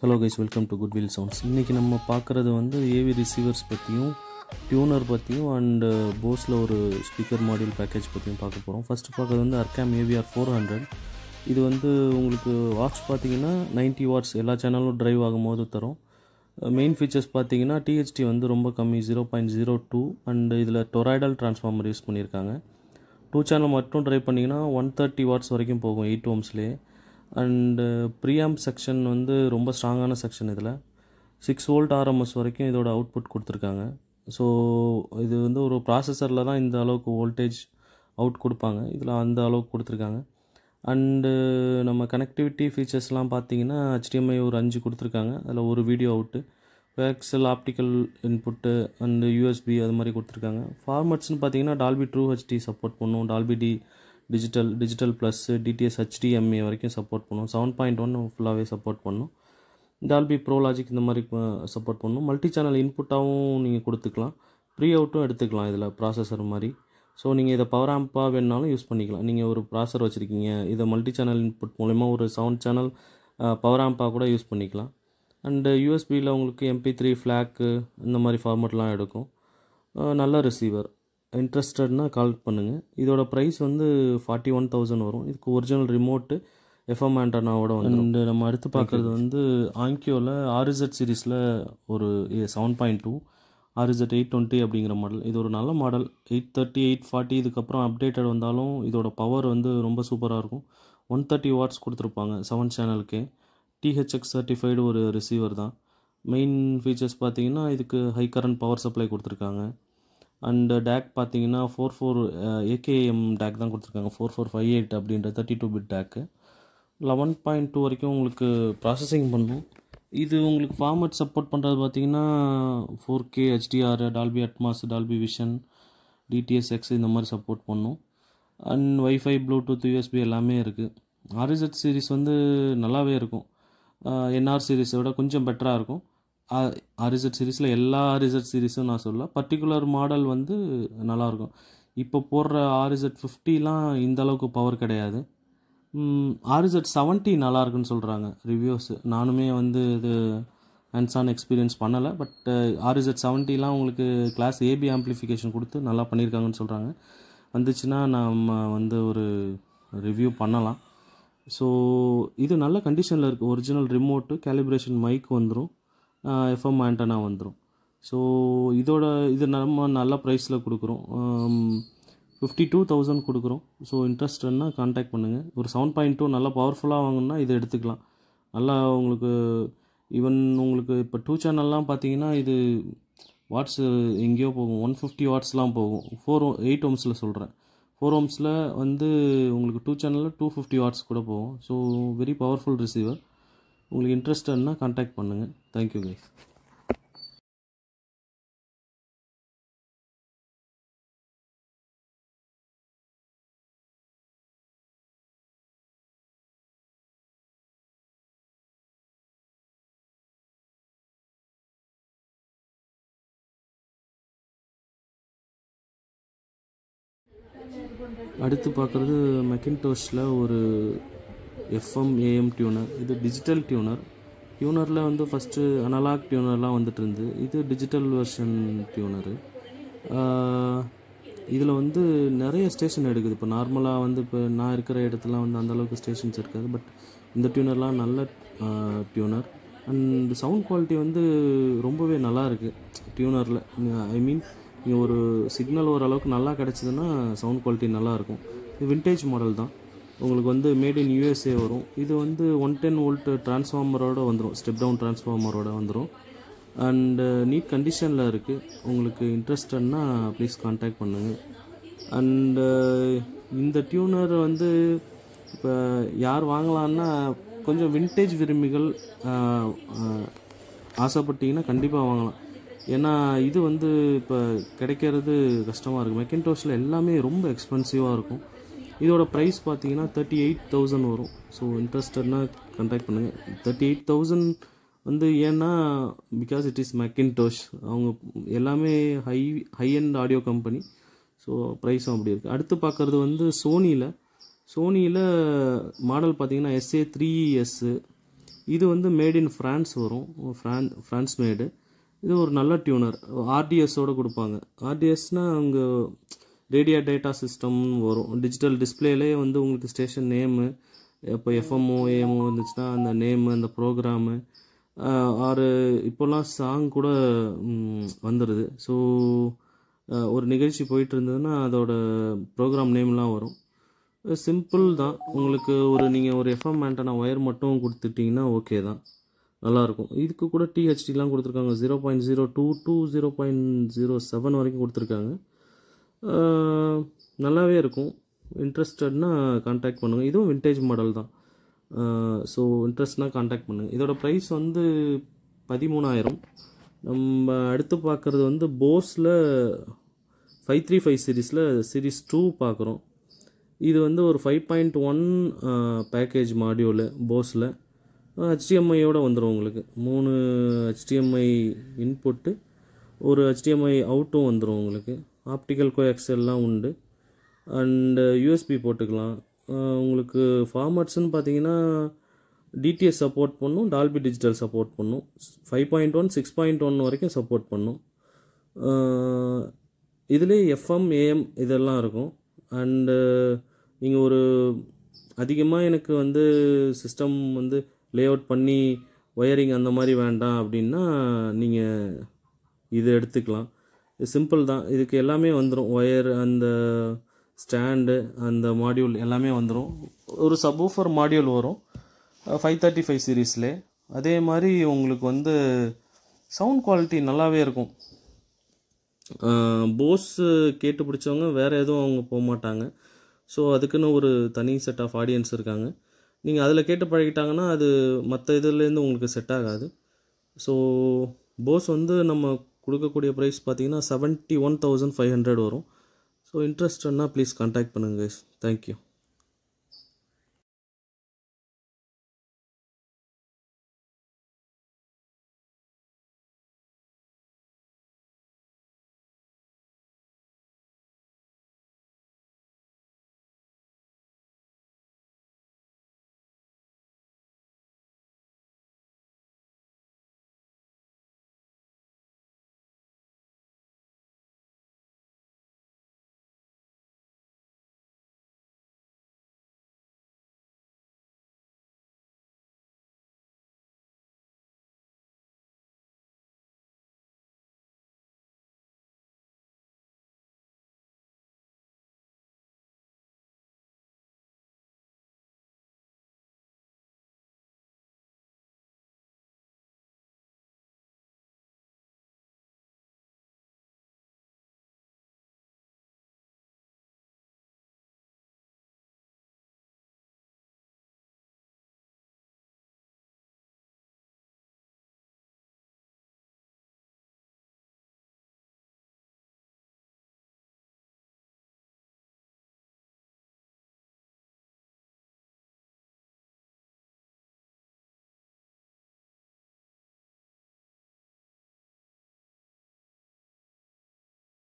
Hello guys, welcome to goodwill sounds. இன்றைக்கி நம்ம பார்க்குறது வந்து ஏவி ரிசீவர்ஸ் பற்றியும் டியூனர் பற்றியும் அண்டு போஸில் ஒரு ஸ்பீக்கர் மாடியூல் பேக்கேஜ் பற்றியும் பார்க்க போகிறோம். ஃபஸ்ட்டு பார்க்குறது வந்து அர்காம் ஏவிஆர் 400. இது வந்து உங்களுக்கு வாட்ச் பார்த்தீங்கன்னா 90 வாட்ஸ் எல்லா சேனலும் ட்ரைவ் ஆகும்போது தரும். மெயின் ஃபீச்சர்ஸ் பார்த்தீங்கன்னா டிஹெச்டி வந்து ரொம்ப கம்மி 0.02 அண்டு இதில் டொராய்டல் டிரான்ஸ்ஃபார்மர் யூஸ் பண்ணியிருக்காங்க. 2 சேனல் மட்டும் ட்ரைவ் பண்ணிங்கன்னா 130 வாட்ஸ் வரைக்கும் போகும் 8 ohmsலேயே. அண்டு ப்ரீஆம்ப் செக்ஷன் வந்து ரொம்ப ஸ்ட்ராங்கான செக்ஷன். இதில் 6 வோல்ட் ஆர்எம்எஸ் வரைக்கும் இதோட அவுட்புட் கொடுத்துருக்காங்க. ஸோ இது வந்து ஒரு ப்ராசஸரில் தான் இந்த அளவுக்கு வோல்டேஜ் அவுட் கொடுப்பாங்க, இதில் அந்த அளவுக்கு கொடுத்துருக்காங்க. அண்டு நம்ம கனெக்டிவிட்டி ஃபீச்சர்ஸ்லாம் பார்த்தீங்கன்னா HDMI ஒரு 5 கொடுத்துருக்காங்க. அதில் ஒரு video out, coaxial optical input and USB அது மாதிரி கொடுத்துருக்காங்க. ஃபார்மட்ஸ்னு பார்த்தீங்கன்னா டால்பி ட்ரூ ஹெச்டி சப்போர்ட் பண்ணும், Dolby digital plus DTS HDMI வரைக்கும் சப்போர்ட் பண்ணும், 7.1 ஃபுல்லாகவே சப்போர்ட் பண்ணும், டால்பி ப்ரோ லாஜிக் இந்த மாதிரி சப்போர்ட் பண்ணும். மல்டி சேனல் இன்புட்டாகவும் நீங்கள் கொடுத்துக்கலாம், ப்ரீ அவுட்டும் எடுத்துக்கலாம் இதில் ப்ராசஸர் மாதிரி. ஸோ நீங்கள் இதை பவர் ஆம்பாக வேணுனாலும் யூஸ் பண்ணிக்கலாம். நீங்கள் ஒரு ப்ராசஸர் வச்சுருக்கீங்க, இதை மல்டி சேனல் இன்புட் மூலமா ஒரு 7 சேனல் பவர் ஆம்பாக கூட யூஸ் பண்ணிக்கலாம். அண்டு யூஎஸ்பியில் உங்களுக்கு MP3 ஃப்ளாக்கு இந்த மாதிரி ஃபார்மேட்லாம் எடுக்கும். நல்ல ரிசீவர். இன்ட்ரெஸ்டட்னா கால் பண்ணுங்கள். இதோட ப்ரைஸ் வந்து 41,000 வரும். இதுக்கு ஒரிஜினல் ரிமோட்டு FM ஆண்டனாவோட வந்து நம்ம அடுத்து பார்க்குறது வந்து ஆங்கியோவில் RZ சீரீஸில் ஒரு 7.2 RZ 820 அப்படிங்கிற மாடல். இது ஒரு நல்ல மாடல். 830 840 இதுக்கப்புறம் அப்டேட்டட் வந்தாலும் இதோட பவர் வந்து ரொம்ப சூப்பராக இருக்கும். 130 வாட்ஸ் கொடுத்துருப்பாங்க 7 சேனலுக்கே. THX சர்டிஃபைடு ஒரு ரிசீவர் தான். மெயின் ஃபீச்சர்ஸ் பார்த்தீங்கன்னா இதுக்கு ஹை கரண்ட் பவர் சப்ளை கொடுத்துருக்காங்க. அண்டு டேக் பார்த்தீங்கன்னா 44 AKM டேக் தான் கொடுத்துருக்காங்க. 4458 அப்படின்ற 32 பிட் டேக்கு. 11.2 வரைக்கும் உங்களுக்கு ப்ராசஸிங் பண்ணும். இது உங்களுக்கு ஃபார்மட் சப்போர்ட் பண்ணுறது பார்த்தீங்கன்னா 4K HDR, Dolby Atmos, Dolby vision, DTS:X இந்த மாதிரி சப்போர்ட் பண்ணும். அண்ட் வைஃபை, ப்ளூடூத், USB எல்லாமே இருக்குது. RZ சீரிஸ் வந்து நல்லாவே இருக்கும். NR சீரிஸை விட கொஞ்சம் பெட்டராக இருக்கும். RZ சீரீஸில் எல்லா RZ சீரீஸும் நான் சொல்ல, பர்டிகுலர் மாடல் வந்து நல்லாயிருக்கும். இப்போ போடுற RZ 50லாம் இந்த அளவுக்கு பவர் கிடையாது. RZ 70 நல்லாயிருக்குன்னு சொல்கிறாங்க ரிவ்யூஸ். நானுமே வந்து இது ஹேண்ட்ஸ் ஆன் எக்ஸ்பீரியன்ஸ் பண்ணலை, பட் RZ 70லாம் உங்களுக்கு கிளாஸ் AB ஆம்ப்ளிஃபிகேஷன் கொடுத்து நல்லா பண்ணியிருக்காங்கன்னு சொல்கிறாங்க. வந்துச்சுன்னா நம்ம வந்து ஒரு ரிவ்யூ பண்ணலாம். ஸோ இது நல்ல கண்டிஷனில் இருக்குது. ஒரிஜினல் ரிமோட்டு, கேலிப்ரேஷன் மைக் வந்துடும், FM ஆண்டனா வந்துடும். ஸோ இது நம்ம நல்ல ப்ரைஸில் கொடுக்குறோம். 52,000 கொடுக்குறோம். ஸோ இன்ட்ரெஸ்ட்னா கான்டாக்ட் பண்ணுங்கள். ஒரு 7.2 நல்லா பவர்ஃபுல்லாக வாங்கணுன்னா இதை எடுத்துக்கலாம். நல்லா உங்களுக்கு ஈவன் உங்களுக்கு இப்போ 2 சேனல்லாம் பார்த்தீங்கன்னா இது வாட்ஸ் எங்கேயோ போகும், 150 வாட்ஸ்லாம் போகும். 8 ohmஸில் சொல்கிறேன். 4 ohmஸில் வந்து உங்களுக்கு 2 சேனலில் 250 வாட்ஸ் கூட போகும். So very powerful receiver. உங்களுக்கு இன்ட்ரெஸ்டட்னா கான்டாக்ட் பண்ணுங்கள். Thank you guys. அடுத்து பார்க்குறது மெக்கின்டோஷில் ஒரு FM AM டியூனர். இது டிஜிட்டல் டியூனரில் வந்து ஃபஸ்ட்டு அனலாக் டியூனர்லாம் வந்துட்டு இருந்து, இது டிஜிட்டல் வெர்ஷன் டியூனரு. இதில் வந்து நிறைய ஸ்டேஷன் எடுக்குது. இப்போ நார்மலாக வந்து இப்போ நான் இருக்கிற இடத்துல வந்து அந்தளவுக்கு ஸ்டேஷன்ஸ் இருக்காது, பட் இந்த டியூனர்லாம் நல்ல டியூனர். அண்ட் சவுண்ட் குவாலிட்டி வந்து ரொம்பவே நல்லா இருக்குது டியூனரில். ஐ மீன் நீங்கள் ஒரு சிக்னல் ஓரளவுக்கு நல்லா கிடச்சிதுன்னா சவுண்ட் குவாலிட்டி நல்லாயிருக்கும். இது விண்டேஜ் மாடல் தான். உங்களுக்கு வந்து மேட் இன் USA வரும். இது வந்து 110 வோல்ட் டிரான்ஸ்ஃபார்மரோடு வந்துடும், ஸ்டெப் டவுன் டிரான்ஸ்ஃபார்மரோடு வந்துடும். அண்டு நீட் கண்டிஷனில் இருக்குது. உங்களுக்கு இன்ட்ரெஸ்டட்னா ப்ளீஸ் கான்டாக்ட் பண்ணுங்கள். அண்டு இந்த டியூனர் வந்து இப்போ யார் வாங்கலான்னா கொஞ்சம் விண்டேஜ் விரும்பிகள் ஆசைப்பட்டீங்கன்னா கண்டிப்பாக வாங்கலாம். ஏன்னா இது வந்து இப்போ கிடைக்கிறது கஷ்டமாக இருக்குது. மெக்கின்டோஷில் எல்லாமே ரொம்ப எக்ஸ்பென்சிவாக இருக்கும். இதோட ப்ரைஸ் பார்த்தீங்கன்னா 38,000 வரும். ஸோ இன்ட்ரெஸ்டட்னா கான்டாக்ட் பண்ணுங்கள். 38,000 வந்து ஏன்னா பிகாஸ் இட் இஸ் மெக்கின்டோஷ். அவங்க எல்லாமே high end audio company. So ப்ரைஸும் அப்படி இருக்குது. அடுத்து பார்க்குறது வந்து சோனியில் மாடல் பார்த்தீங்கன்னா SA3S. இது வந்து மேட் இன் ஃப்ரான்ஸ் வரும், ஃப்ரான்ஸ் மேடு. இது ஒரு நல்ல டியூனர், ஆர்டிஎஸோடு கொடுப்பாங்க. ஆர்டிஎஸ்னால் அவங்க ரேடியோ டேட்டா சிஸ்டம் வரும். டிஜிட்டல் டிஸ்பிளேலே வந்து உங்களுக்கு ஸ்டேஷன் நேமு, இப்போ எஃப்எம்ஓ ஏஎம்ஓ இருந்துச்சுன்னா அந்த நேமு, அந்த ப்ரோக்ராமு, ஆறு இப்போல்லாம் சாங் கூட வந்துடுது. ஸோ ஒரு நிகழ்ச்சி போயிட்டு இருந்ததுன்னா அதோட ப்ரோக்ராம் நேம்லாம் வரும். சிம்பிள் தான். உங்களுக்கு நீங்கள் ஒரு எஃப்எம் ஆண்டனா ஒயர் மட்டும் கொடுத்துட்டிங்கன்னா ஓகே தான், நல்லாயிருக்கும். இதுக்கு கூட டிஹெச்டிலாம் கொடுத்துருக்காங்க. 0.02 to 0.07 வரைக்கும் கொடுத்துருக்காங்க. நல்லாவே இருக்கும். இன்ட்ரெஸ்டட்னா கான்டாக்ட் பண்ணுங்கள். இதுவும் விண்டேஜ் மாடல் தான். ஸோ இன்ட்ரெஸ்ட்னால் கான்டாக்ட் பண்ணுங்கள். இதோட ப்ரைஸ் வந்து 13,000. நம்ம அடுத்து பார்க்குறது வந்து போஸில் 535 சீரீஸில் சீரீஸ் 2 பார்க்குறோம். இது வந்து ஒரு 5.1 பேக்கேஜ் மாடியூலு போஸில். HDMIயோடு வந்துடும் உங்களுக்கு. 3 HDMI இன்புட்டு, ஒரு HDMI அவுட்டும் வந்துடும் உங்களுக்கு. ஆப்டிக்கல் கோஆக்சியல்லாம் உண்டு. அண்டு USB போட்டுக்கலாம். உங்களுக்கு ஃபார்மட்ஸ்ன்னு பார்த்தீங்கன்னா டிடிஎஸ் சப்போர்ட் பண்ணும், டால்பி டிஜிட்டல் சப்போர்ட் பண்ணும். 5.1 6.1 வரைக்கும் சப்போர்ட் பண்ணும். இதிலே FM AM இதெல்லாம் இருக்கும். அண்டு நீங்கள் ஒரு அதிகமாக எனக்கு வந்து சிஸ்டம் வந்து லே அவுட் பண்ணி ஒயரிங் அந்த மாதிரி வேண்டாம் அப்படின்னா நீங்கள் இது எடுத்துக்கலாம். இது சிம்பிள் தான். இதுக்கு எல்லாமே வந்துடும். ஒயர், அந்த ஸ்டாண்டு, அந்த மாடியூல் எல்லாமே வந்துடும். ஒரு சப்வூஃபர் மாடியூல் வரும் 535 சீரீஸ்லே. அதே மாதிரி உங்களுக்கு வந்து சவுண்ட் குவாலிட்டி நல்லாவே இருக்கும். போஸ் கேட்டு பிடிச்சவங்க வேறு எதுவும் அவங்க போக மாட்டாங்க. ஸோ அதுக்குன்னு ஒரு தனி செட் ஆஃப் ஆடியன்ஸ் இருக்காங்க. நீங்கள் அதில் கேட்டு பழகிட்டாங்கன்னா அது மற்ற இதுலேருந்து உங்களுக்கு செட் ஆகாது. ஸோ போஸ் வந்து நம்ம கொடுக்கக்கூடிய ப்ரைஸ் பார்த்தீங்கன்னா 71,500 வரும். ஸோ இன்ட்ரெஸ்ட்னா ப்ளீஸ் கான்டாக்ட் பண்ணுங்கள். தேங்க்யூ.